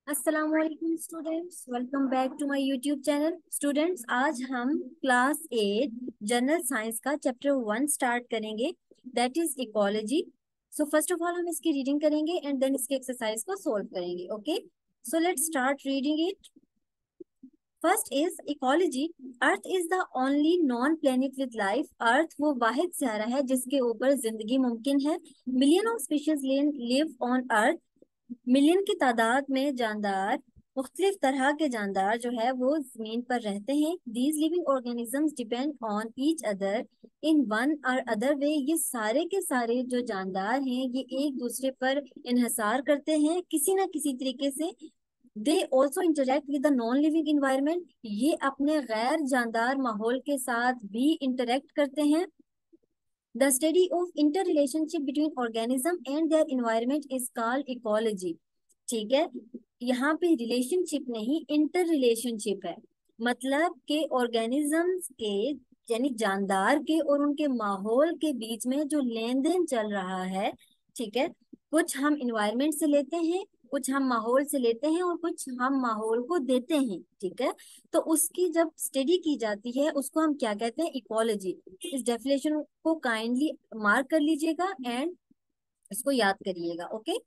अस्सलामुअलैकुम students, welcome back to my YouTube channel. Students, आज हम क्लास 8 जनरल साइंस का चैप्टर 1 स्टार्ट करेंगे, that is ecology. So first of all हम इसकी रीडिंग करेंगे एंड देन इसके एक्सरसाइज को सोल्व करेंगे। Okay, so let's start reading it. First is ecology. Earth is the only known planet with life. Earth वो वाहिद सितारा है जिसके ऊपर जिंदगी मुमकिन है। Million of species live on earth. Million की तादाद में जानदार, मुख्तलिफ तरह के जानदार जो है वो जमीन पर रहते हैं। These living organisms depend on each other in one और अदर वे। ये सारे के सारे जो जानदार हैं ये एक दूसरे पर इन्हसार करते हैं किसी ना किसी तरीके से। They also interact with the non living environment. ये अपने गैर जानदार माहौल के साथ भी इंटरेक्ट करते हैं। The study of inter relationship between organism and their environment is called ecology. ठीक है, यहाँ पे रिलेशनशिप नहीं, इंटर रिलेशनशिप है। मतलब के ऑर्गेनिजम्स के यानी जानदार के और उनके माहौल के बीच में जो लेन देन चल रहा है। ठीक है, कुछ हम इन्वायरमेंट से लेते हैं, कुछ हम माहौल से लेते हैं और कुछ हम माहौल को देते हैं। ठीक है, तो उसकी जब स्टडी की जाती है उसको हम क्या कहते हैं, इकोलॉजी। इस डेफिनेशन को काइंडली मार्क कर लीजिएगा एंड इसको याद करिएगा। Okay,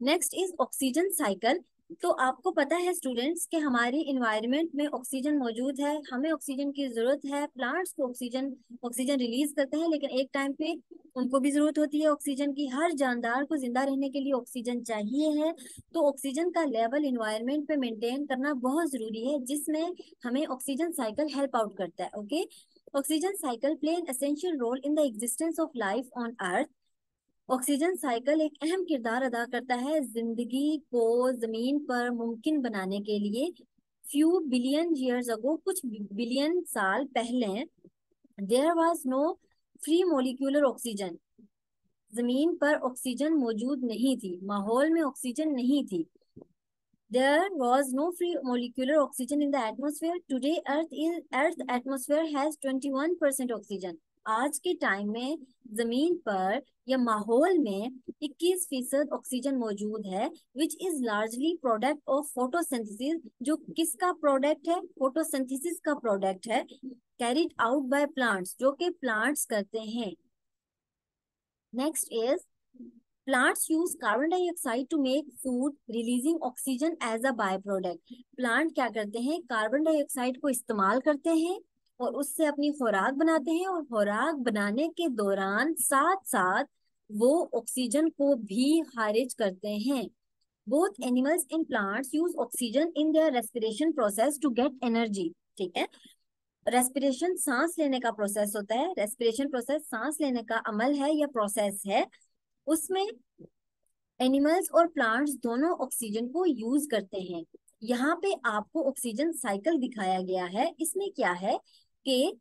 next is oxygen cycle. तो आपको पता है स्टूडेंट्स कि हमारे इन्वायरमेंट में ऑक्सीजन मौजूद है, हमें ऑक्सीजन की जरूरत है। प्लांट्स को ऑक्सीजन ऑक्सीजन रिलीज करते हैं, लेकिन एक टाइम पे उनको भी जरूरत होती है ऑक्सीजन की। हर जानदार को जिंदा रहने के लिए ऑक्सीजन चाहिए है। तो ऑक्सीजन का लेवल इन्वायरमेंट पे मेंटेन करना बहुत जरूरी है, जिसमें हमें ऑक्सीजन साइकिल हेल्प आउट करता है। Okay, oxygen cycle play an essential role in the existence of life on earth. Oxygen cycle एक अहम किरदार अदा करता है जिंदगी को जमीन पर मुमकिन बनाने के लिए। फ्यू बिलियन ईयर्स अगो, कुछ बिलियन साल पहले, there was no free molecular oxygen. जमीन पर ऑक्सीजन मौजूद नहीं थी, माहौल में ऑक्सीजन नहीं थी। There was no free molecular oxygen in the atmosphere. Today, Earth atmosphere has 21% oxygen. आज के टाइम में जमीन पर या माहौल में 21% ऑक्सीजन मौजूद है, which is largely product of photosynthesis. जो किसका प्रोडक्ट है, फोटोसिंथेसिस का प्रोडक्ट है, कैरिड आउट बाय प्लांट्स, जो कि प्लांट्स करते हैं। Next is plants use carbon dioxide to make food, releasing oxygen as a by product. Plant क्या करते हैं, कार्बन डाइऑक्साइड को इस्तेमाल करते हैं और उससे अपनी खुराक बनाते हैं, और खुराक बनाने के दौरान साथ साथ वो ऑक्सीजन को भी खारिज करते हैं। Both animals in plants use oxygen in their respiration process to get energy. ठीक है, रेस्पिरेशन सांस लेने का प्रोसेस होता है। रेस्पिरेशन प्रोसेस सांस लेने का अमल है या प्रोसेस है, उसमें एनिमल्स और प्लांट्स दोनों ऑक्सीजन को यूज करते हैं। यहाँ पे आपको ऑक्सीजन साइकिल दिखाया गया है। इसमें क्या है कि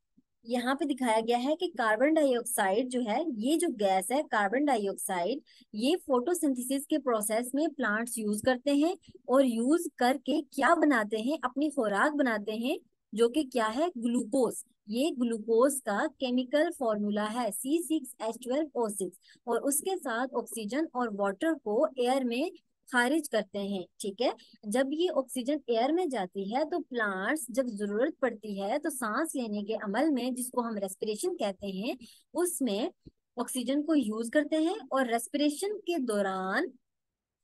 यहाँ पे दिखाया गया है कि कार्बन डाइऑक्साइड जो है, ये जो गैस है कार्बन डाइऑक्साइड, ये फोटोसिंथेसिस के प्रोसेस में प्लांट्स यूज करते हैं और यूज करके क्या बनाते हैं, अपनी खुराक बनाते हैं, जो कि क्या है, ग्लूकोज। ये ग्लूकोज का केमिकल फॉर्मूला है C6H12O6, और उसके साथ ऑक्सीजन और वाटर को एयर में खारिज करते हैं। ठीक है, जब ये ऑक्सीजन एयर में जाती है तो प्लांट्स जब जरूरत पड़ती है तो सांस लेने के अमल में, जिसको हम रेस्पिरेशन कहते हैं, उसमें ऑक्सीजन को यूज करते हैं। और रेस्पिरेशन के दौरान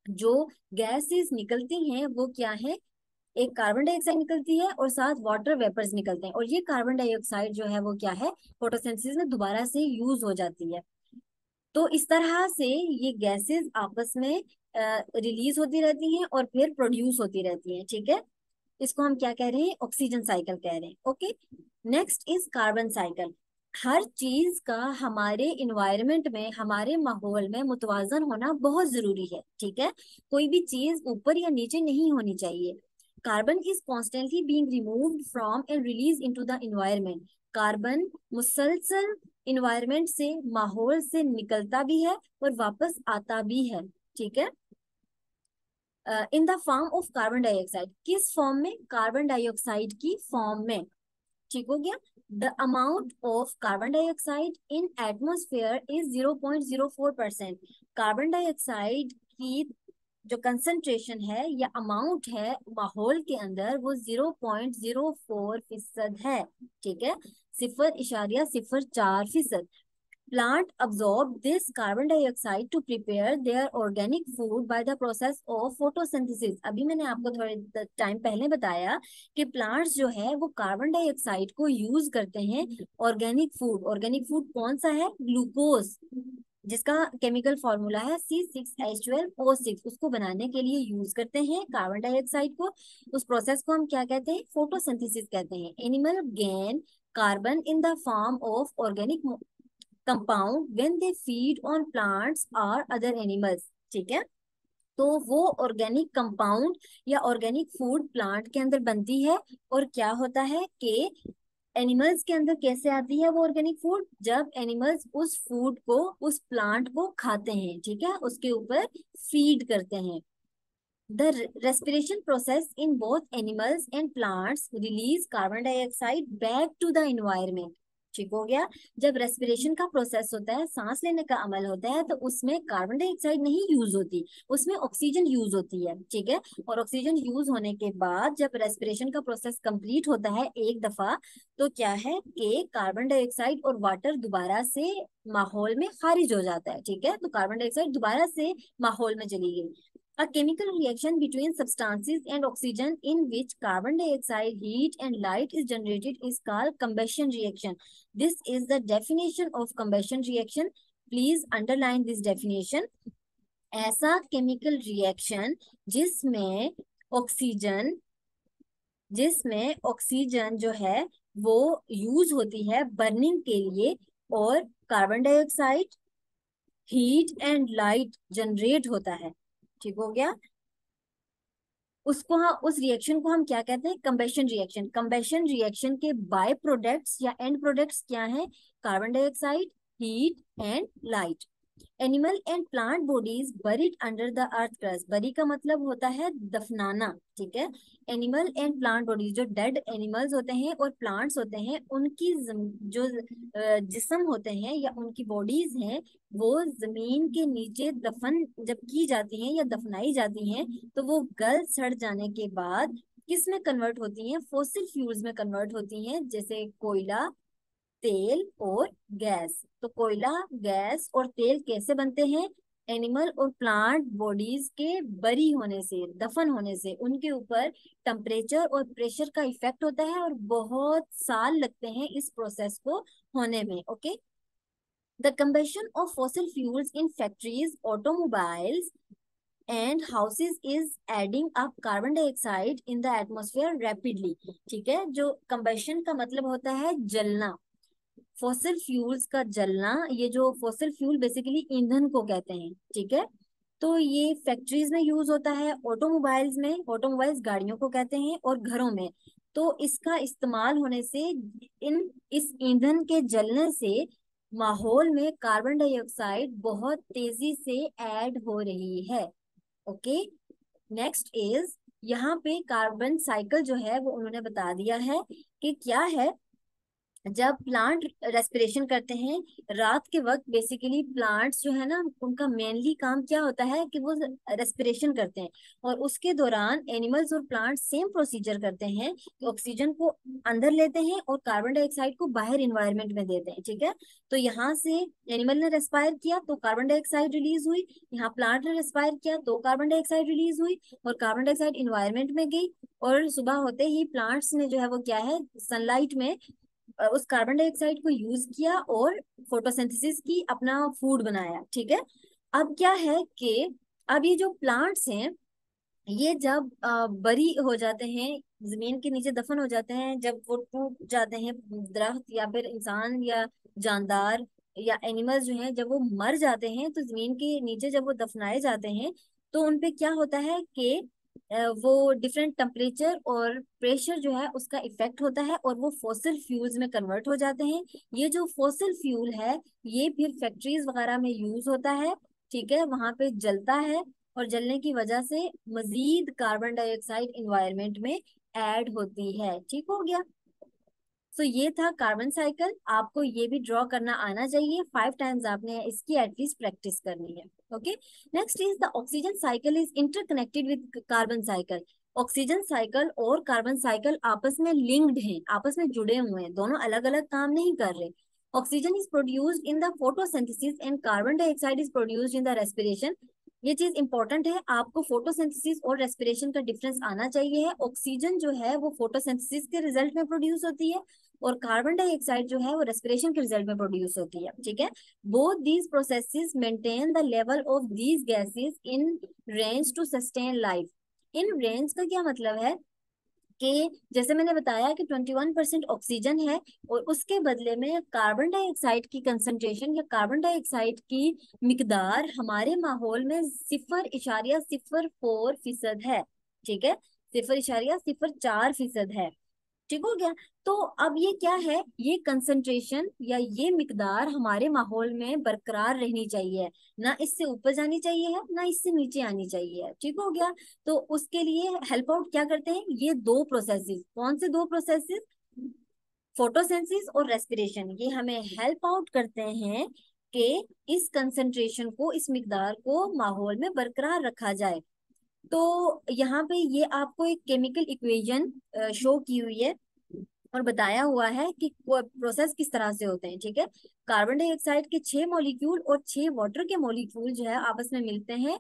जो गैसेस निकलती हैं वो क्या है, एक कार्बन डाइऑक्साइड निकलती है और साथ वाटर वेपर्स निकलते हैं, और ये कार्बन डाइऑक्साइड जो है वो क्या है, फोटोसिंथेसिस में दोबारा से यूज हो जाती है। तो इस तरह से ये गैसेस आपस में रिलीज होती रहती हैं और फिर प्रोड्यूस होती रहती हैं। ठीक है, इसको हम क्या कह रहे हैं, ऑक्सीजन साइकिल कह रहे हैं। Okay, next is carbon cycle. हर चीज का हमारे इन्वायरमेंट में, हमारे माहौल में मुतवाजन होना बहुत जरूरी है। ठीक है, कोई भी चीज ऊपर या नीचे नहीं होनी चाहिए। Carbon is constantly being removed from and release into the environment. Carbon मुसलसल इन्वायरमेंट से, माहौल से निकलता भी है और वापस आता भी है। ठीक है, in the form of carbon dioxide. किस फॉर्म में, कार्बन डाइऑक्साइड की फॉर्म में। ठीक हो गया, the amount of carbon dioxide in atmosphere is 0.04%। Carbon dioxide की जो कंसंट्रेशन है या अमाउंट है माहौल के अंदर वो 0.04% है। ठीक है, 0.04%। Plant absorb this carbon dioxide to prepare their organic food by the process of photosynthesis। अभी मैंने आपको थोड़े टाइम पहले बताया कि प्लांट्स जो है वो कार्बन डाइऑक्साइड को यूज करते हैं ऑर्गेनिक फूड। ऑर्गेनिक फूड कौन सा है? ग्लूकोज, जिसका केमिकल फॉर्मूला है C6H12O6। उसको बनाने के लिए यूज करते हैं कार्बन डाइऑक्साइड को। उस प्रोसेस को हम क्या कहते हैं? फोटोसिंथेसिस कहते हैं। Animal gain carbon in the form of organic compound when they feed on plants और अदर एनिमल्स। ठीक है, तो वो ऑर्गेनिक कंपाउंड या ऑर्गेनिक फूड प्लांट के अंदर बनती है। और क्या होता है कि एनिमल्स के अंदर कैसे आती है वो ऑर्गेनिक फूड? जब एनिमल्स उस फूड को, उस प्लांट को खाते हैं, ठीक है, उसके ऊपर फीड करते हैं। The respiration process in both animals and plants release carbon dioxide back to the environment. ठीक हो गया। जब रेस्पिरेशन का प्रोसेस होता है, सांस लेने का अमल होता है, तो उसमें कार्बन डाइऑक्साइड नहीं यूज होती, उसमें ऑक्सीजन यूज होती है। ठीक है, और ऑक्सीजन यूज होने के बाद जब रेस्पिरेशन का प्रोसेस कंप्लीट होता है एक दफा, तो क्या है कि कार्बन डाइऑक्साइड और वाटर दोबारा से माहौल में खारिज हो जाता है। ठीक है, तो कार्बन डाइऑक्साइड दोबारा से माहौल में चली गई। A chemical reaction between substances and oxygen in which carbon dioxide, heat and light is generated is called combustion reaction. This is the definition of combustion reaction. Please underline this definition. ऐसा chemical reaction oxygen जिसमें oxygen जो है वो use होती है burning के लिए, और carbon dioxide, heat and light generate होता है। ठीक हो गया। उस रिएक्शन को हम क्या कहते हैं? कंबेशन रिएक्शन। कंबेशन रिएक्शन के बाय प्रोडक्ट्स या एंड प्रोडक्ट्स क्या हैं? Carbon dioxide, heat and light. Animal and plant bodies buried under the earth crust. बरी का मतलब होता है दफनाना। ठीक है, एनिमल एंड प्लांट बॉडीज, जो डेड एनिमल्स होते हैं और प्लांट्स होते हैं, उनकी जो जिस्म होते हैं या उनकी बॉडीज हैं, वो जमीन के नीचे दफन जब की जाती हैं या दफनाई जाती हैं, तो वो गल सड़ जाने के बाद किस में कन्वर्ट होती हैं? फॉसिल फ्यूल्स में कन्वर्ट होती हैं, जैसे कोयला, तेल और गैस। तो कोयला, गैस और तेल कैसे बनते हैं? एनिमल और प्लांट बॉडीज के बरी होने से, दफन होने से। उनके ऊपर टेम्परेचर और प्रेशर का इफेक्ट होता है और बहुत साल लगते हैं इस प्रोसेस को होने में। Okay, the combustion of fossil fuels in factories, automobiles and houses is adding up carbon dioxide in the atmosphere rapidly। ठीक है, जो कंबशन का मतलब होता है जलना, फॉसिल फ्यूल्स का जलना। ये जो फॉसिल फ्यूल बेसिकली ईंधन को कहते हैं। ठीक है, तो ये फैक्ट्रीज में यूज होता है, ऑटोमोबाइल्स में, ऑटोमोबाइल्स गाड़ियों को कहते हैं, और घरों में। तो इसका इस्तेमाल होने से, इस ईंधन के जलने से माहौल में कार्बन डाइऑक्साइड बहुत तेजी से ऐड हो रही है। ओके, नेक्स्ट इज, यहाँ पे कार्बन साइकिल जो है वो उन्होंने बता दिया है कि क्या है। जब प्लांट रेस्पिरेशन करते हैं रात के वक्त, बेसिकली प्लांट्स जो है ना, उनका मेनली काम क्या होता है कि वो रेस्पिरेशन करते हैं, और उसके दौरान एनिमल्स और प्लांट्स सेम प्रोसीजर करते हैं कि ऑक्सीजन को अंदर लेते हैं और कार्बन डाइऑक्साइड को बाहर इन्वायरमेंट में देते हैं। ठीक है, तो यहाँ से एनिमल ने रेस्पायर किया तो कार्बन डाइऑक्साइड रिलीज हुई, यहाँ प्लांट ने रेस्पायर किया तो कार्बन डाइऑक्साइड रिलीज हुई, और कार्बन डाइऑक्साइड इन्वायरमेंट में गई, और सुबह होते ही प्लांट्स ने जो है वो क्या है, सनलाइट में उस कार्बन डाइऑक्साइड को यूज किया और फोटोसिंथेसिस की, अपना फूड बनाया। ठीक है, अब क्या है कि अब ये जो प्लांट्स हैं, ये जब बरी हो जाते हैं, जमीन के नीचे दफन हो जाते हैं, जब वो टूट जाते हैं, दरख्त या फिर इंसान या जानदार या एनिमल्स जो हैं, जब वो मर जाते हैं, तो जमीन के नीचे जब वो दफनाए जाते हैं, तो उनपे क्या होता है कि वो डिफरेंट टेम्परेचर और प्रेशर जो है उसका इफेक्ट होता है, और वो फॉसिल फ्यूल्स में कन्वर्ट हो जाते हैं। ये जो फॉसिल फ्यूल है, ये फिर फैक्ट्रीज वगैरह में यूज होता है। ठीक है, वहां पे जलता है, और जलने की वजह से मजीद कार्बन डाइऑक्साइड इन्वायरमेंट में ऐड होती है। ठीक हो गया। सो ये था कार्बन साइकिल। आपको ये भी ड्रॉ करना आना चाहिए, 5 टाइम्स आपने इसकी एटलीस्ट प्रैक्टिस करनी है। Okay, next is the oxygen cycle is interconnected with carbon cycle. Oxygen cycle और कार्बन साइकिल आपस में लिंक्ड हैं, आपस में जुड़े हुए हैं, दोनों अलग अलग काम नहीं कर रहे। Oxygen is produced in the photosynthesis and carbon dioxide is produced in the respiration. ये चीज इंपॉर्टेंट है, आपको फोटोसिंथेसिस और रेस्पिरेशन का डिफरेंस आना चाहिए है। ऑक्सीजन जो है वो फोटोसिंथेसिस के रिजल्ट में प्रोड्यूस होती है, और कार्बन डाइऑक्साइड जो है वो रेस्पिरेशन के रिजल्ट में प्रोड्यूस होती है। ठीक है, both these processes maintain the level of these gases in range to sustain life. In range का क्या मतलब है कि जैसे मैंने बताया कि 21% ऑक्सीजन है, और उसके बदले में कार्बन डाइऑक्साइड की कंसंट्रेशन या कार्बन डाइऑक्साइड की मिकदार हमारे माहौल में 0.04% है। ठीक है, 0.04% है। ठीक हो गया। तो अब ये क्या है, ये कंसंट्रेशन या ये मिकदार हमारे माहौल में बरकरार रहनी चाहिए, ना इससे ऊपर जानी चाहिए है, ना इससे नीचे आनी चाहिए है। ठीक हो गया। तो उसके लिए हेल्प आउट क्या करते हैं ये दो प्रोसेसेस। कौन से दो प्रोसेसेस? फोटोसिंथेसिस और रेस्पिरेशन। ये हमें हेल्प आउट करते हैं कि इस कंसंट्रेशन को, इस मिकदार को माहौल में बरकरार रखा जाए। तो यहाँ पे ये आपको एक केमिकल इक्वेशन शो की हुई है और बताया हुआ है कि प्रोसेस किस तरह से होते हैं। ठीक है, कार्बन डाइऑक्साइड के 6 मॉलिक्यूल और 6 वाटर के मॉलिक्यूल जो है आपस में मिलते हैं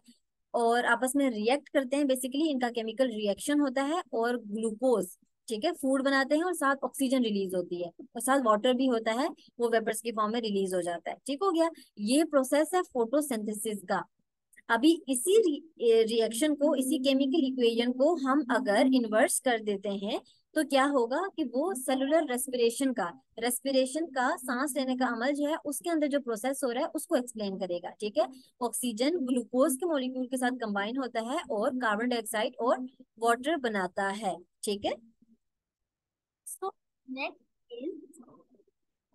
और आपस में रिएक्ट करते हैं। बेसिकली इनका केमिकल रिएक्शन होता है और ग्लूकोज, ठीक है, फूड बनाते हैं, और साथ ऑक्सीजन रिलीज होती है, और साथ वाटर भी होता है, वो वेपर्स की फॉर्म में रिलीज हो जाता है। ठीक हो गया, ये प्रोसेस है फोटोसिंथेसिस का। अभी इसी रिएक्शन को, इसी केमिकल इक्वेशन को हम अगर इन्वर्स कर देते हैं तो क्या होगा कि वो सेलुलर रेस्पिरेशन का सांस लेने का अमल जो है उसके अंदर जो प्रोसेस हो रहा है उसको एक्सप्लेन करेगा। ठीक है, ऑक्सीजन ग्लूकोज के मॉलिक्यूल के साथ कंबाइन होता है और कार्बन डाइऑक्साइड और वाटर बनाता है। ठीक है, so next is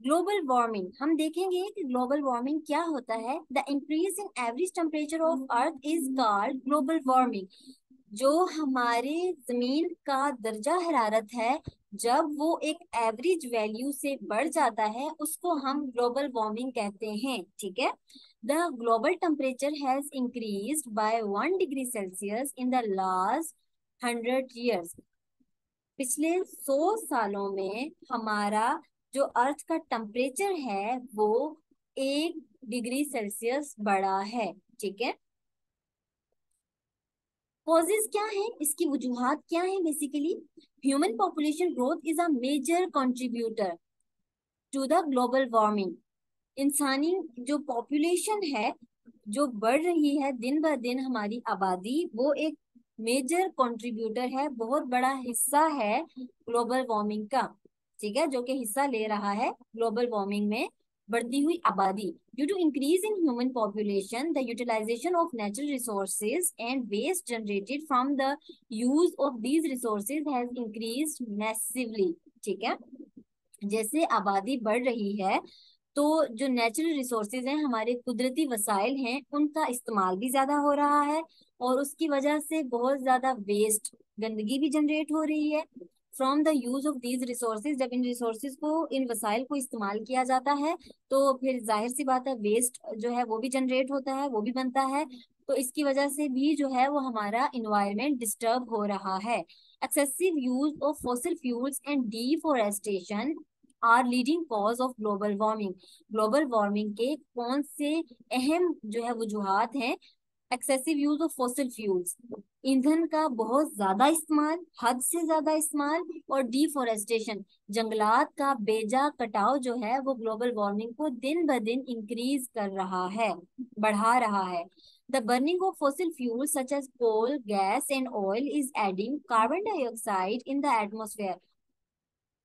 global warming. हम देखेंगे कि ग्लोबल वार्मिंग क्या होता है। The increase in average temperature of earth is called global warming. जो हमारे जमीन का दर्जा हरारत है, जब वो एक एवरेज वैल्यू से बढ़ जाता है उसको हम ग्लोबल वार्मिंग कहते हैं। ठीक है, the global temperature has increased by 1 degree Celsius in the last 100 years। पिछले 100 सालों में हमारा जो अर्थ का टेम्परेचर है वो 1 डिग्री सेल्सियस बढ़ा है। ठीक है, कॉजेज क्या है, इसकी वजूहात क्या है? Basically human population growth is a major contributor to the global warming. इंसानी जो पॉपुलेशन है, जो बढ़ रही है दिन ब दिन, हमारी आबादी, वो एक मेजर कंट्रीब्यूटर है, बहुत बड़ा हिस्सा है ग्लोबल वार्मिंग का। ठीक है, जो कि हिस्सा ले रहा है ग्लोबल वार्मिंग में बढ़ती हुई आबादी। Due to increase in human population the utilization of natural resources and waste generated from the use of these resources has increased massively. ठीक है, जैसे आबादी बढ़ रही है तो जो नेचुरल रिसोर्सेज हैं, हमारे कुदरती वसाइल हैं, उनका इस्तेमाल भी ज्यादा हो रहा है, और उसकी वजह से बहुत ज्यादा वेस्ट, गंदगी भी जनरेट हो रही है। From the use of these resources, जब इन रिसोर्सेज को, इन वसाइल को इस्तेमाल किया जाता है तो फिर जाहिर सी बात है वेस्ट जो है वो भी जनरेट होता है, वो भी बनता है। तो इसकी वजह से भी जो है वो हमारा इन्वायरमेंट डिस्टर्ब हो रहा है। Excessive use of fossil fuels and deforestation are leading cause of global warming. Global warming के कौन से अहम जो है वजूहात हैं? Excessive use of fossil fuels, ईंधन का बहुत ज्यादा इस्तेमाल, हद से ज्यादा इस्तेमाल, और डिफोरेस्टेशन, जंगलात का बेजा कटाव जो है वो ग्लोबल वार्मिंग को दिन ब दिन इंक्रीज कर रहा है, बढ़ा रहा है। The burning of fossil fuel such as coal, gas and oil is adding carbon dioxide in the atmosphere.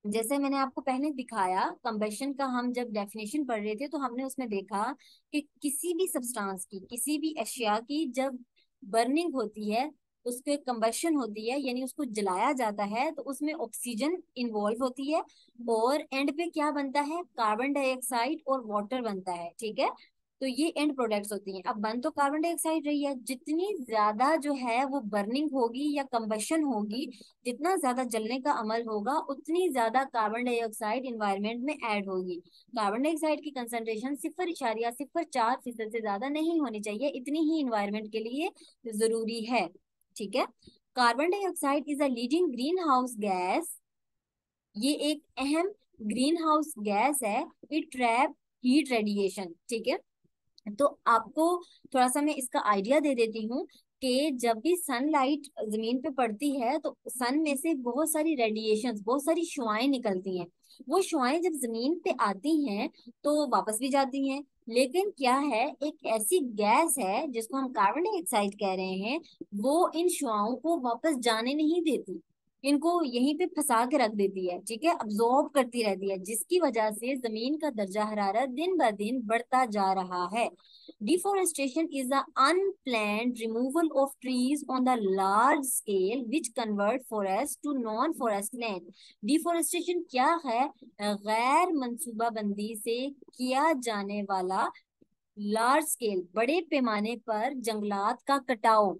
जैसे मैंने आपको पहले दिखाया, कंबशन का हम जब डेफिनेशन पढ़ रहे थे तो हमने उसमें देखा कि किसी भी सब्सटेंस की, किसी भी अशिया की जब बर्निंग होती है, उसके कंबशन होती है, यानी उसको जलाया जाता है, तो उसमें ऑक्सीजन इन्वॉल्व होती है और एंड पे क्या बनता है? कार्बन डाइऑक्साइड और वाटर बनता है। ठीक है, तो ये एंड प्रोडक्ट्स होती हैं। अब बन तो कार्बन डाइऑक्साइड रही है, जितनी ज्यादा जो है वो बर्निंग होगी या कंबशन होगी, जितना ज्यादा जलने का अमल होगा, उतनी ज्यादा कार्बन डाइऑक्साइड इन्वायरमेंट में ऐड होगी। कार्बन डाइऑक्साइड की कंसंट्रेशन 0.04% से ज्यादा नहीं होनी चाहिए, इतनी ही इन्वायरमेंट के लिए जरूरी है। ठीक है। Carbon dioxide is a leading green house gas. ये एक अहम ग्रीन हाउस गैस है। It trap heat radiation. ठीक है। तो आपको थोड़ा सा मैं इसका आइडिया दे देती हूँ कि जब भी सनलाइट जमीन पे पड़ती है तो सन में से बहुत सारी रेडिएशंस, बहुत सारी शुआएं निकलती हैं। वो शुआएं जब जमीन पे आती हैं तो वापस भी जाती हैं। लेकिन क्या है, एक ऐसी गैस है जिसको हम कार्बन डाइऑक्साइड कह रहे हैं, वो इन शुआओं को वापस जाने नहीं देती, इनको यहीं पे फंसा के रख देती है। ठीक है, अब्जॉर्ब करती रहती है, जिसकी वजह से जमीन का दर्जा हरारत दिन ब दिन बढ़ता जा रहा है। Deforestation is the unplanned removal of trees on the large scale which convert forest to non forest land. Deforestation क्या है? गैर मंसूबाबंदी से किया जाने वाला लार्ज स्केल, बड़े पैमाने पर जंगलात का कटाव,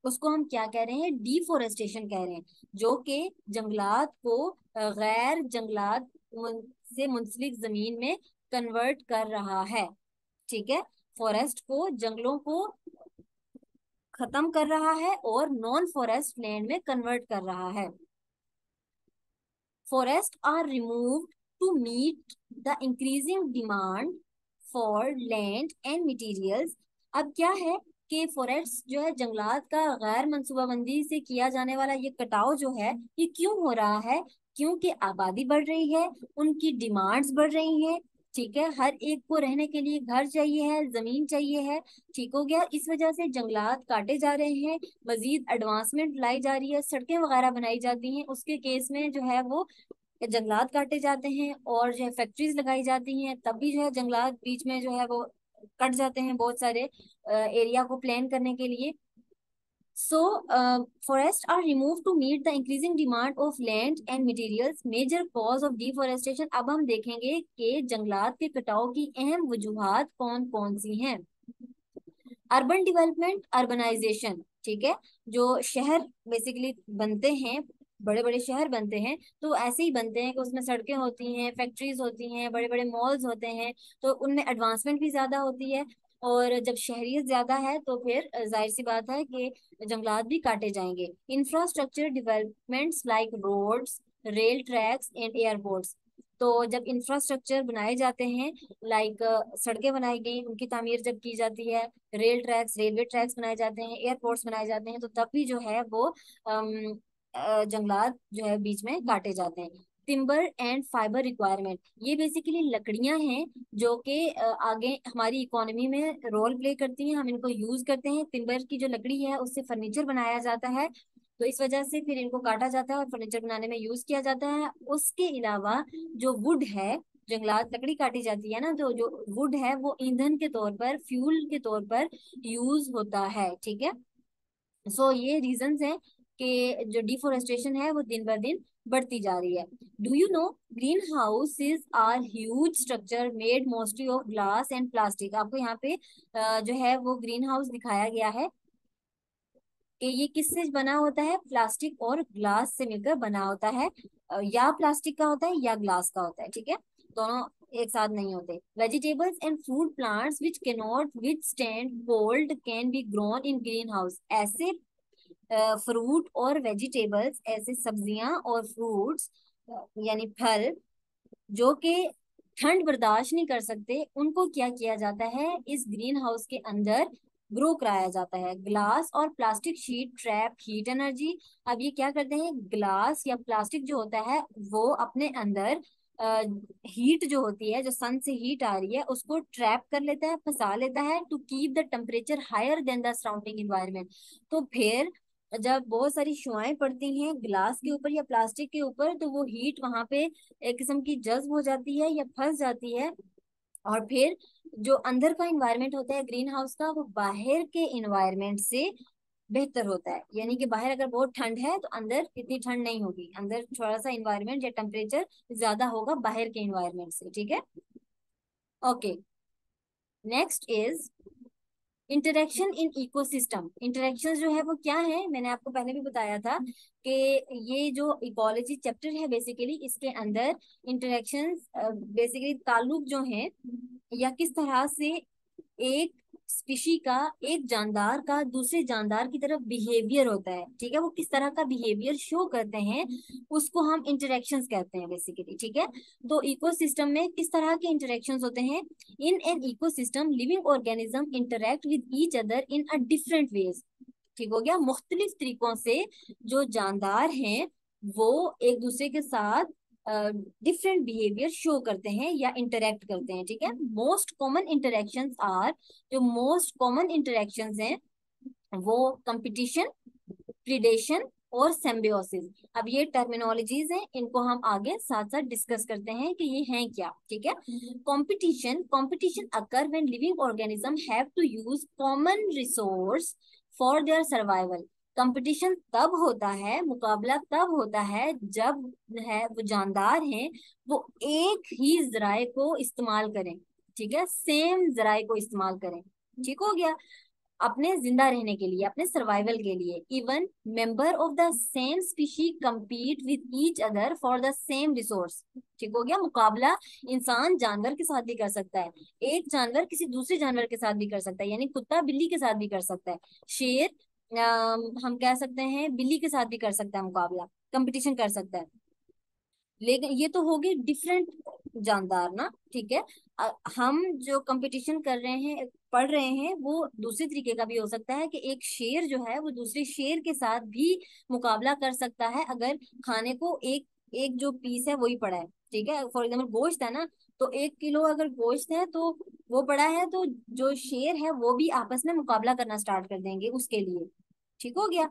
उसको हम क्या कह रहे हैं? डिफोरेस्टेशन कह रहे हैं। जो कि जंगलात को गैर जंगलात से मुंसलिक जमीन में कन्वर्ट कर रहा है। ठीक है, फॉरेस्ट को, जंगलों को खत्म कर रहा है और नॉन फॉरेस्ट लैंड में कन्वर्ट कर रहा है। Forests are removed to meet the increasing demand for land and materials। अब क्या है कि फॉरेस्ट जो है, जंगलात का गैर मंसूबाबंदी से किया जाने वाला ये कटाव जो है, ये क्यों हो रहा है? क्योंकि आबादी बढ़ रही है, उनकी डिमांड्स बढ़ रही हैं। ठीक है, हर एक को रहने के लिए घर चाहिए है, जमीन चाहिए है। ठीक हो गया, इस वजह से जंगलात काटे जा रहे हैं, मजीद एडवांसमेंट लाई जा रही है, सड़कें वगैरह बनाई जाती हैं, उसके केस में जो है वो जंगलात काटे जाते हैं और जो है फैक्ट्रीज लगाई जाती हैं, तब भी जो है जंगलात बीच में जो है वो कट जाते हैं बहुत सारे एरिया को प्लान करने के लिए। सो forests are removed to meet the increasing demand of land and materials, major cause of deforestation। अब हम देखेंगे कि जंगलात के कटाव की अहम वजूहात कौन कौन सी हैं। Urban development, urbanization. ठीक है, जो शहर बेसिकली बनते हैं, बड़े बड़े शहर बनते हैं, तो ऐसे ही बनते हैं कि उसमें सड़कें होती हैं, फैक्ट्रीज होती हैं, बड़े बड़े मॉल्स होते हैं, तो उनमें एडवांसमेंट भी ज्यादा होती है। और जब शहरियत ज्यादा है तो फिर जाहिर सी बात है कि जंगलात भी काटे जाएंगे। Infrastructure developments like roads, rail tracks and airports. तो जब इंफ्रास्ट्रक्चर बनाए जाते हैं, लाइक सड़कें बनाई गई, उनकी तामीर जब की जाती है, रेल ट्रैक्स, रेलवे ट्रैक्स बनाए जाते हैं, एयरपोर्ट्स बनाए जाते हैं, तो तब भी जो है वो जंगलात जो है बीच में काटे जाते हैं। टिम्बर एंड फाइबर रिक्वायरमेंट, ये बेसिकली लकड़ियां हैं जो कि आगे हमारी इकोनॉमी में रोल प्ले करती हैं, हम इनको यूज करते हैं। टिम्बर की जो लकड़ी है उससे फर्नीचर बनाया जाता है, तो इस वजह से फिर इनको काटा जाता है और फर्नीचर बनाने में यूज किया जाता है। उसके अलावा जो वुड है, जंगलात लकड़ी काटी जाती है ना, तो जो वुड है वो ईंधन के तौर पर, फ्यूल के तौर पर यूज होता है। ठीक है, सो ये रीजंस हैं कि जो डिफोरेस्टेशन है वो दिन ब दिन बढ़ती जा रही है। Do you know, greenhouses are huge structure made mostly of glass and plastic. आपको यहाँ पे जो है वो ग्रीन हाउस दिखाया गया है कि ये किससे बना होता है? प्लास्टिक और ग्लास से मिलकर बना होता है। या प्लास्टिक का होता है या ग्लास का होता है। ठीक है, दोनों एक साथ नहीं होते। Vegetables and fruit plants which can not withstand cold can be grown in green house. ऐसे फ्रूट और वेजिटेबल्स, ऐसे सब्जियां और फ्रूट्स यानी फल जो कि ठंड बर्दाश्त नहीं कर सकते, उनको क्या किया जाता है? इस ग्रीन हाउस के अंदर ग्रो कराया जाता है। ग्लास और plastic sheet trap heat energy. अब ये क्या करते हैं? ग्लास या प्लास्टिक जो होता है वो अपने अंदर हीट जो होती है, जो सन से हीट आ रही है, उसको ट्रैप कर लेता है, फंसा लेता है, to keep the temperature higher than the surrounding environment. तो फिर जब बहुत सारी शुआएं पड़ती हैं ग्लास के ऊपर या प्लास्टिक के ऊपर, तो वो हीट वहां पे एक किस्म की जज्ब हो जाती है या फंस जाती है। और फिर जो अंदर का इन्वायरमेंट होता है ग्रीन हाउस का, वो बाहर के इन्वायरमेंट से बेहतर होता है। यानी कि बाहर अगर बहुत ठंड है तो अंदर इतनी ठंड नहीं होगी, अंदर थोड़ा सा इन्वायरमेंट या टेम्परेचर ज्यादा होगा बाहर के इन्वायरमेंट से। ठीक है, okay. Next is interaction in ecosystem. Interaction जो है वो क्या है, मैंने आपको पहले भी बताया था कि ये जो इकोलॉजी चैप्टर है बेसिकली इसके अंदर इंटरेक्शंस बेसिकली ताल्लुक जो है या किस तरह से एक स्पीशी का, एक जानदार का दूसरे जानदार की तरफ बिहेवियर होता है, ठीक है, वो किस तरह का बिहेवियर शो करते हैं उसको हम इंटरेक्शंस कहते हैं बेसिकली, ठीक है। तो इकोसिस्टम में किस तरह के इंटरेक्शंस होते हैं? In an ecosystem living organism interact with each other in a different ways. ठीक हो गया, मुख्तलिफ तरीकों से जो जानदार हैं वो एक दूसरे के साथ डिफरेंट बिहेवियर शो करते हैं या इंटरेक्ट करते हैं, ठीक है। मोस्ट कॉमन इंटरेक्शंस आर, जो मोस्ट कॉमन इंटरेक्शंस हैं वो कंपटीशन, प्रिडेशन और सिम्बियोसिस। अब ये टर्मिनोलॉजीज हैं, इनको हम आगे साथ साथ डिस्कस करते हैं कि ये हैं क्या, ठीक है। Competition, competition occur when living organism have to use common resource for their survival. Competition तब होता है, मुकाबला तब होता है जब है वो जानदार हैं वो एक ही जराए को इस्तेमाल करें, ठीक है, सेम जराए को इस्तेमाल करें, ठीक हो गया, अपने जिंदा रहने के लिए, अपने सर्वाइवल के लिए। Even member of the same species compete with each other for the same resource. ठीक हो गया, मुकाबला इंसान जानवर के साथ भी कर सकता है, एक जानवर किसी दूसरे जानवर के साथ भी कर सकता है, यानी कुत्ता बिल्ली के साथ भी कर सकता है, शेर हम कह सकते हैं बिल्ली के साथ भी कर सकता है, मुकाबला कंपटीशन कर सकता है। लेकिन ये तो होगी डिफरेंट जानदार ना, ठीक है। हम जो कंपटीशन कर रहे हैं, पढ़ रहे हैं, वो दूसरे तरीके का भी हो सकता है कि एक शेर जो है वो दूसरे शेर के साथ भी मुकाबला कर सकता है, अगर खाने को एक एक जो पीस है वही पड़ा है, ठीक है। फॉर एग्जाम्पल गोश्त है ना, तो 1 किलो अगर गोश्त है तो वो पड़ा है, तो जो शेर है वो भी आपस में मुकाबला करना स्टार्ट कर देंगे उसके लिए, ठीक हो गया।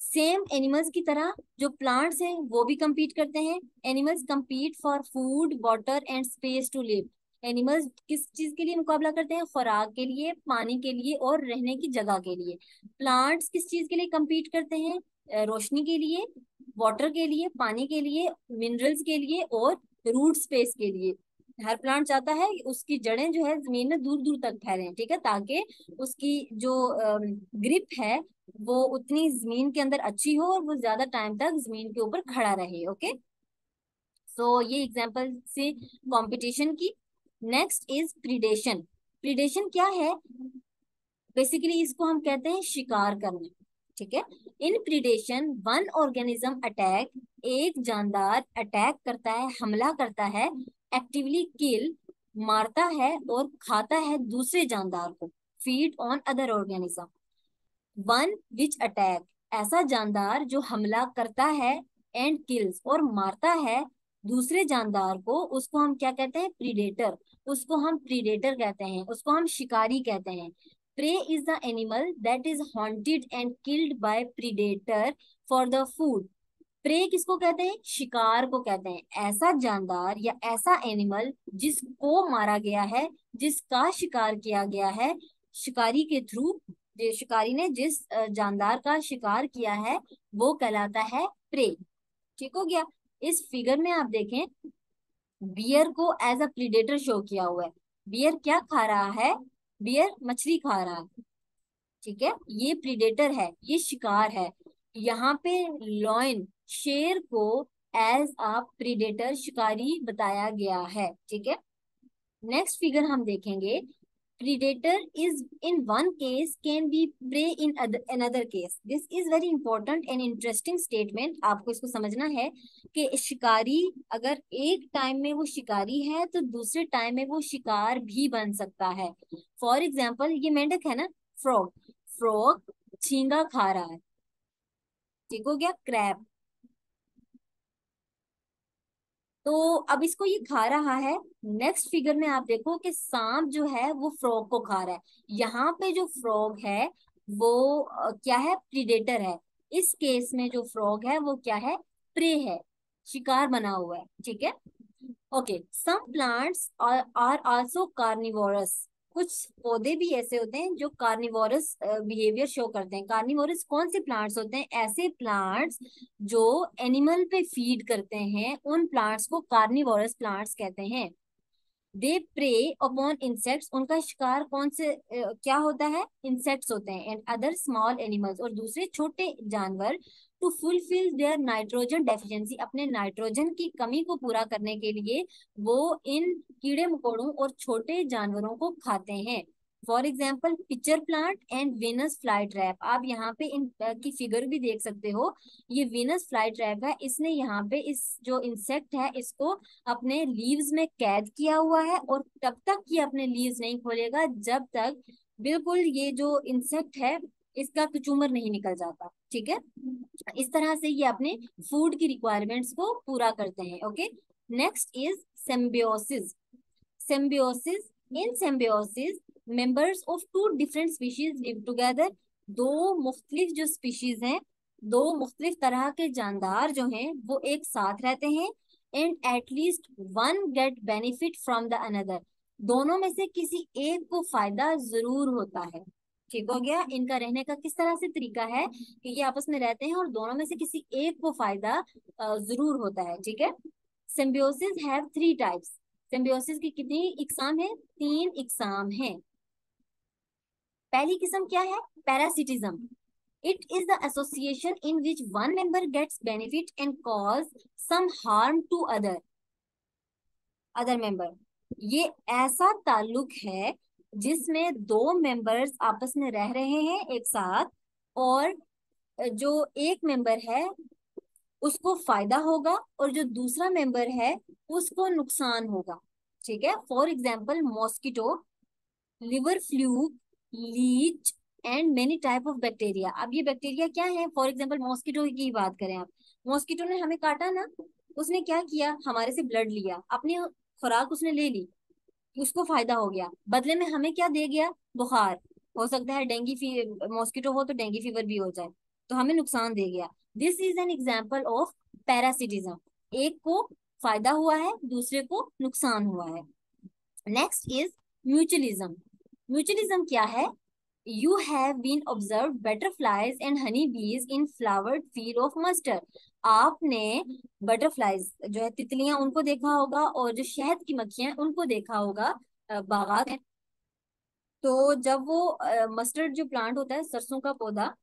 सेम एनिमल्स की तरह जो प्लांट्स हैं वो भी compete करते हैं। Animals compete for food, water and space to live. Animals किस चीज के लिए मुकाबला करते हैं? खुराक के लिए, पानी के लिए और रहने की जगह के लिए। प्लांट्स किस चीज के लिए compete करते हैं? रोशनी के लिए, वाटर के लिए, पानी के लिए, मिनरल्स के लिए और रूट स्पेस के लिए। हर प्लांट चाहता है कि उसकी जड़ें जो है जमीन में दूर दूर तक फैलें, ठीक है, ताकि उसकी जो ग्रिप है वो उतनी जमीन के अंदर अच्छी हो और वो ज्यादा टाइम तक जमीन के ऊपर खड़ा रहे, ओके। सो ये एग्जांपल से कंपटीशन की। Next is predation. प्रीडेशन क्या है? बेसिकली इसको हम कहते हैं शिकार करना, ठीक है। इन प्रीडेशन वन ऑर्गेनिज्म अटैक, एक जानदार अटैक करता है, हमला करता है, एक्टिवली किल, मारता है और खाता है दूसरे जानदार को, feed on other organism. One which attack, ऐसा जानदार जो हमला करता है, एंड किल्स और मारता है दूसरे जानदार को, उसको हम क्या कहते हैं? प्रीडेटर। उसको हम प्रीडेटर कहते हैं, उसको हम शिकारी कहते हैं। Prey is the animal that is hunted and killed by predator for the food. Prey किसको कहते हैं? शिकार को कहते हैं, ऐसा जानदार या ऐसा एनिमल जिसको मारा गया है, जिसका शिकार किया गया है शिकारी के थ्रू, शिकारी ने जिस जानदार का शिकार किया है वो कहलाता है प्रे, ठीक हो गया। इस फिगर में आप देखें, बियर को एज अ प्रीडेटर शो किया हुआ है। बियर क्या खा रहा है? बियर मछली खा रहा है, ठीक है, ये प्रीडेटर है, ये शिकार है। यहाँ पे लॉयन, शेर को एज अ प्रीडेटर, शिकारी बताया गया है, ठीक है। नेक्स्ट फिगर हम देखेंगे, predator is in one case can be prey in another case. This is very important and interesting statement. आपको इसको समझना है कि शिकारी अगर एक टाइम में वो शिकारी है तो दूसरे टाइम में वो शिकार भी बन सकता है। फॉर एग्जाम्पल ये मेंढक है ना, फ्रॉग, फ्रॉग झींगा खा रहा है, ठीक हो गया, क्रैब। तो अब इसको ये खा रहा है। नेक्स्ट फिगर में आप देखो कि सांप जो है वो फ्रॉग को खा रहा है। यहाँ पे जो फ्रॉग है वो क्या है? प्रीडेटर है। इस केस में जो फ्रॉग है वो क्या है? प्रे है, शिकार बना हुआ है, ठीक है। Okay, some plants are also carnivorous. कुछ पौधे भी ऐसे होते हैं जो कार्निवोरस बिहेवियर शो करते हैं। कार्निवोरस कौन से प्लांट्स होते हैं? ऐसे प्लांट्स जो एनिमल पे फीड करते हैं, उन प्लांट्स को कार्निवोरस प्लांट्स कहते हैं। दे प्रे अपॉन इंसेक्ट्स, उनका शिकार कौन से क्या होता है, इंसेक्ट्स होते हैं, एंड अदर स्मॉल एनिमल्स, और दूसरे छोटे जानवर, to fulfil their nitrogen deficiency, अपने नाइट्रोजन की कमी को पूरा करने के लिए वो इन कीड़े मकोड़ों और छोटे जानवरों को खाते हैं। For example pitcher plant and Venus fly trap, आप यहाँ पे इन की फिगर भी देख सकते हो। ये वीनस फ्लाई ट्रैप है, इसने यहाँ पे इस जो इंसेक्ट है इसको अपने लीव्स में कैद किया हुआ है, और तब तक ये अपने लीव्स नहीं खोलेगा जब तक बिल्कुल ये जो इंसेक्ट है इसका कचूमर नहीं निकल जाता। ठीक है, इस तरह से ये अपने फूड की रिक्वायरमेंट्स को पूरा करते हैं। Okay, next is symbiosis. Symbiosis, in symbiosis members of two different species live together, दो मुख्तलिफ जो स्पीशीज हैं, दो मुख्तलिफ तरह के जानदार जो हैं वो एक साथ रहते हैं, and at least one get benefit from the another, दोनों में से किसी एक को फायदा जरूर होता है। ठीक हो गया, इनका रहने का किस तरह से तरीका है कि ये आपस में रहते हैं और दोनों में से किसी एक को फायदा जरूर होता है। ठीक है, symbiosis have three types, symbiosis की कितनी इकसाम है, तीन इकसाम है। पहली किस्म क्या है, parasitism, it is the association in which one member gets benefit and cause some harm to other member, ये ऐसा ताल्लुक है जिसमें दो मेंबर्स आपस में रह रहे हैं एक साथ, और जो एक मेंबर है उसको फायदा होगा और जो दूसरा मेंबर है उसको नुकसान होगा। ठीक है, for example mosquito, liver fluke, leech and many type of bacteria. अब ये बैक्टीरिया क्या है, फॉर एग्जाम्पल मॉस्किटो की बात करें आप, मॉस्किटो ने हमें काटा ना, उसने क्या किया, हमारे से ब्लड लिया, अपनी खुराक उसने ले ली, उसको फायदा हो गया, बदले में हमें क्या दे गया, बुखार, हो सकता है डेंगू मॉस्किटो हो तो डेंगू फीवर भी हो जाए, तो हमें नुकसान दे गया। This is an example of parasitism, एक को फायदा हुआ है दूसरे को नुकसान हुआ है। Next is mutualism. म्यूचुअलिज्म क्या है, you have been observe butterflies and honey bees in flowered field of mustard, आपने बटरफ्लाइज जो है तितलियां उनको देखा होगा और जो शहद की मक्खियां उनको देखा होगा बागात में। तो जब वो मस्टर्ड जो प्लांट होता है, सरसों का पौधा,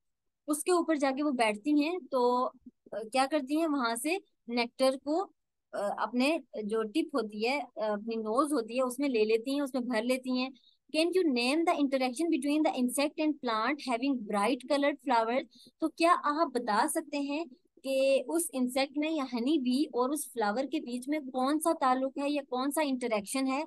उसके ऊपर जाके वो बैठती हैं तो क्या करती हैं, वहां से नेक्टर को अपने जो टिप होती है अपनी नोज होती है उसमें ले लेती हैं, उसमें भर लेती हैं। Can you name the interaction between the insect and plant having bright coloured flowers, तो क्या आप बता सकते हैं कि उस इंसेक्ट में या हनी बी और उस फ्लावर के बीच में कौन सा ताल्लुक है या कौन सा इंटरेक्शन है।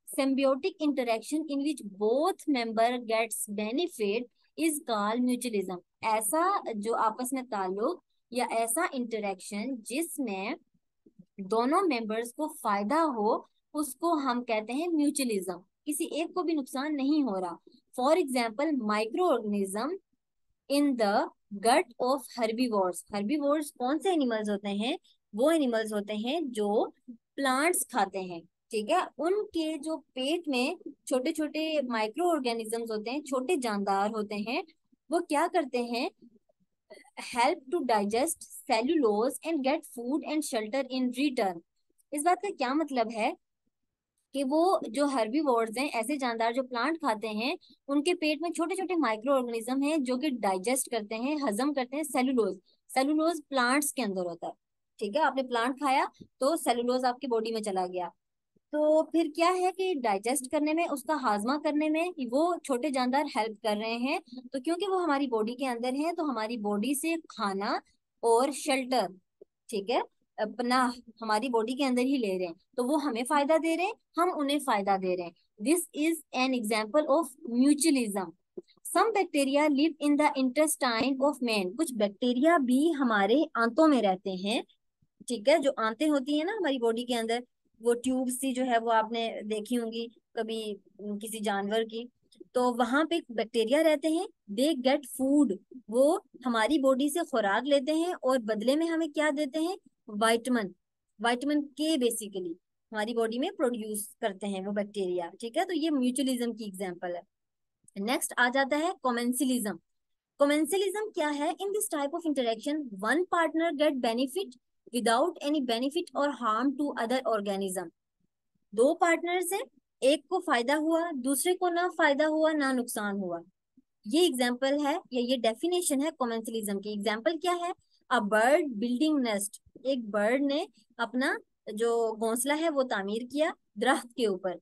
symbiotic interaction in which both member gets benefit is called mutualism, ऐसा जो आपस में ताल्लुक या ऐसा इंटरेक्शन जिसमें दोनों मेंबर्स को फायदा हो उसको हम कहते हैं म्यूचुअलिज्म, किसी एक को भी नुकसान नहीं हो रहा। For example microorganism in the gut of herbivores, herbivores कौन से एनिमल्स होते हैं, वो एनिमल्स होते हैं जो प्लांट्स खाते हैं। ठीक है, उनके जो पेट में छोटे छोटे माइक्रो ऑर्गेनिजम्स होते हैं, छोटे जानदार होते हैं, वो क्या करते हैं, help to digest cellulose and get food and shelter in return. इस बात का क्या मतलब है कि वो जो हर्बीवोर्स हैं, ऐसे जानदार जो प्लांट खाते हैं, उनके पेट में छोटे छोटे माइक्रो ऑर्गेनिज्म हैं जो कि डाइजेस्ट करते हैं, हजम करते हैं सेलुलोज। सेलुलोज प्लांट्स के अंदर होता है। ठीक है, आपने प्लांट खाया तो सेलुलोज आपकी बॉडी में चला गया, तो फिर क्या है कि डाइजेस्ट करने में, उसका हाजमा करने में वो छोटे जानदार हेल्प कर रहे हैं। तो क्योंकि वो हमारी बॉडी के अंदर है तो हमारी बॉडी से खाना और शेल्टर, ठीक है, अपना हमारी बॉडी के अंदर ही ले रहे हैं, तो वो हमें फायदा दे रहे हैं, हम उन्हें फायदा दे रहे हैं। This is an example of mutualism. Some bacteria live in the intestine of man, कुछ बैक्टीरिया भी हमारे आंतों में रहते हैं। ठीक है, जो आंतें होती है ना हमारी बॉडी के अंदर, वो ट्यूब सी जो है वो आपने देखी होंगी कभी किसी जानवर की, तो वहां पे बैक्टीरिया रहते हैं, दे गेट फूड, वो हमारी बॉडी से खुराक लेते हैं और बदले में हमें क्या देते हैं, वाइटामिन, वाइटामिन के बेसिकली हमारी बॉडी में प्रोड्यूस करते हैं वो बैक्टीरिया। ठीक है, तो ये म्यूचुअलिज्म की एग्जांपल है। नेक्स्ट आ जाता है कॉमेंसिलिज्म। कॉमेंसिलिज्म क्या है, in this type of interaction one partner get benefit without any benefit और हार्म टू अदर ऑर्गेनिज्म। दो पार्टनर्स हैं, एक को फायदा हुआ, दूसरे को ना फायदा हुआ ना नुकसान हुआ। ये एग्जाम्पल है या ये डेफिनेशन है कॉमेंसलिज्म की। एग्जाम्पल क्या है? अ बर्ड बिल्डिंग नेस्ट, एक बर्ड ने अपना जो घोंसला है वो तामीर किया दरख्त के ऊपर।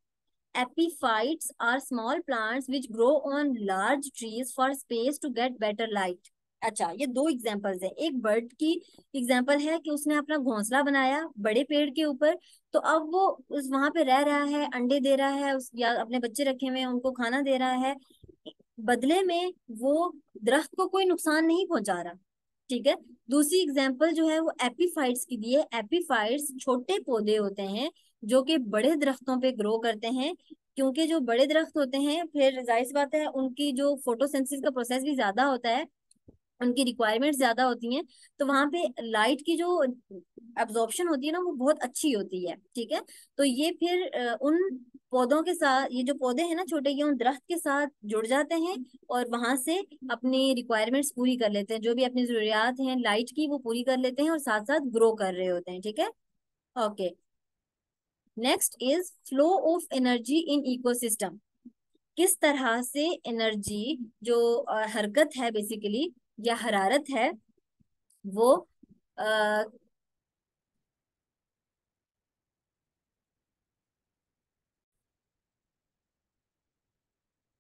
Epiphytes are small plants which grow on large trees for space to get better light. अच्छा, ये दो एग्जांपल्स है। एक बर्ड की एग्जांपल है कि उसने अपना घोंसला बनाया बड़े पेड़ के ऊपर, तो अब वो उस वहां पे रह रहा है, अंडे दे रहा है, उस या अपने बच्चे रखे हुए हैं उनको खाना दे रहा है, बदले में वो दरख्त को कोई नुकसान नहीं पहुंचा रहा। ठीक है। दूसरी एग्जांपल जो है वो एपीफाइट्स की दी है। एपीफाइट्स छोटे पौधे होते हैं जो कि बड़े दरख्तों पे ग्रो करते हैं, क्योंकि जो बड़े दरख्त होते हैं फिर जाहिर सी बात है उनकी जो फोटोसिंथेसिस का प्रोसेस भी ज्यादा होता है, उनकी रिक्वायरमेंट्स ज्यादा होती हैं, तो वहां पे लाइट की जो एब्जॉर्प्शन होती है ना वो बहुत अच्छी होती है। ठीक है। तो ये फिर उन पौधों के साथ, ये जो पौधे हैं ना छोटे, ये उन दरख्त के साथ जुड़ जाते हैं और वहां से अपनी रिक्वायरमेंट्स पूरी कर लेते हैं, जो भी अपनी जरूरियात हैं लाइट की वो पूरी कर लेते हैं और साथ साथ ग्रो कर रहे होते हैं। ठीक है। Okay, next is flow of energy in ecosystem. किस तरह से एनर्जी जो हरकत है बेसिकली या हरारत है वो